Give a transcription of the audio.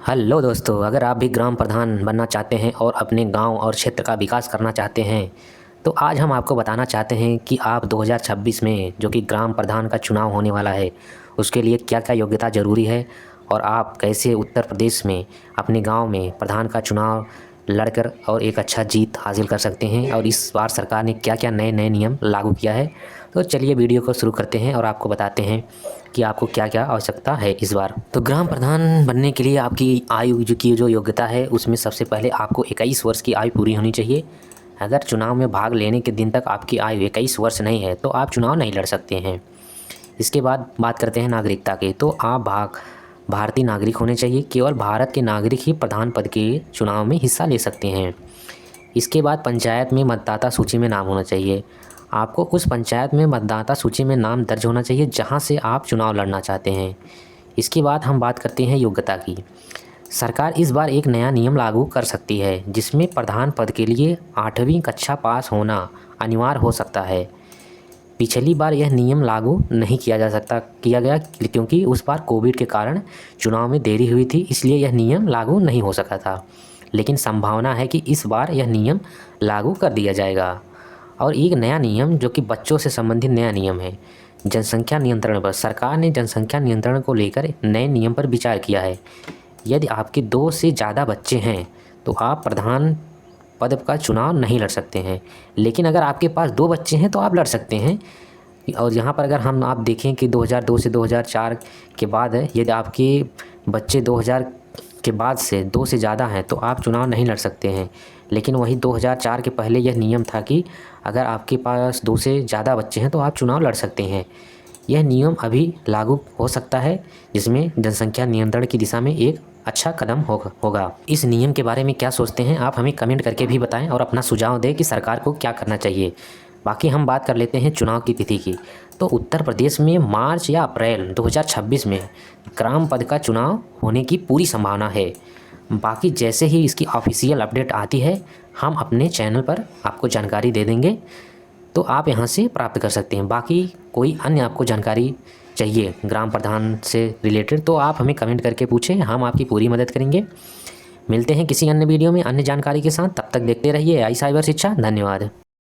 Hello दोस्तों, अगर आप भी ग्राम प्रधान बनना चाहते हैं और अपने गांव और क्षेत्र का विकास करना चाहते हैं तो आज हम आपको बताना चाहते हैं कि आप 2026 में जो कि ग्राम प्रधान का चुनाव होने वाला है उसके लिए क्या क्या योग्यता ज़रूरी है और आप कैसे उत्तर प्रदेश में अपने गांव में प्रधान का चुनाव लड़कर और एक अच्छा जीत हासिल कर सकते हैं और इस बार सरकार ने क्या क्या नए नए नियम लागू किया है। तो चलिए वीडियो को शुरू करते हैं और आपको बताते हैं कि आपको क्या क्या आवश्यकता है इस बार। तो ग्राम प्रधान बनने के लिए आपकी आयु जो योग्यता है उसमें सबसे पहले आपको 21 वर्ष की आयु पूरी होनी चाहिए। अगर चुनाव में भाग लेने के दिन तक आपकी आयु 21 वर्ष नहीं है तो आप चुनाव नहीं लड़ सकते हैं। इसके बाद बात करते हैं नागरिकता की। तो आप भारतीय नागरिक होने चाहिए। केवल भारत के नागरिक ही प्रधान पद के चुनाव में हिस्सा ले सकते हैं। इसके बाद पंचायत में मतदाता सूची में नाम होना चाहिए। आपको उस पंचायत में मतदाता सूची में नाम दर्ज होना चाहिए जहां से आप चुनाव लड़ना चाहते हैं। इसके बाद हम बात करते हैं योग्यता की। सरकार इस बार एक नया नियम लागू कर सकती है जिसमें प्रधान पद के लिए 8वीं कक्षा पास होना अनिवार्य हो सकता है। पिछली बार यह नियम लागू नहीं किया गया क्योंकि उस बार कोविड के कारण चुनाव में देरी हुई थी, इसलिए यह नियम लागू नहीं हो सका था। लेकिन संभावना है कि इस बार यह नियम लागू कर दिया जाएगा। और एक नया नियम जो कि बच्चों से संबंधित नया नियम है, जनसंख्या नियंत्रण पर। सरकार ने जनसंख्या नियंत्रण को लेकर नए नियम पर विचार किया है। यदि आपके 2 से ज़्यादा बच्चे हैं तो आप प्रधान पद का चुनाव नहीं लड़ सकते हैं। लेकिन अगर आपके पास 2 बच्चे हैं तो आप लड़ सकते हैं। और यहाँ पर अगर आप देखें कि 2002 से 2004 के बाद है, यदि आपके बच्चे 2000 के बाद से 2 से ज़्यादा हैं तो आप चुनाव नहीं लड़ सकते हैं। लेकिन वही 2004 के पहले यह नियम था कि अगर आपके पास 2 से ज़्यादा बच्चे हैं तो आप चुनाव लड़ सकते हैं। यह नियम अभी लागू हो सकता है जिसमें जनसंख्या नियंत्रण की दिशा में एक अच्छा कदम होगा। इस नियम के बारे में क्या सोचते हैं आप हमें कमेंट करके भी बताएं और अपना सुझाव दें कि सरकार को क्या करना चाहिए। बाकी हम बात कर लेते हैं चुनाव की तिथि की। तो उत्तर प्रदेश में मार्च या अप्रैल 2026 में ग्राम पद का चुनाव होने की पूरी संभावना है। बाकी जैसे ही इसकी ऑफिशियल अपडेट आती है हम अपने चैनल पर आपको जानकारी दे देंगे, तो आप यहाँ से प्राप्त कर सकते हैं। बाकी कोई अन्य आपको जानकारी चाहिए ग्राम प्रधान से रिलेटेड तो आप हमें कमेंट करके पूछें, हम आपकी पूरी मदद करेंगे। मिलते हैं किसी अन्य वीडियो में अन्य जानकारी के साथ। तब तक देखते रहिए आई साइबर शिक्षा। धन्यवाद।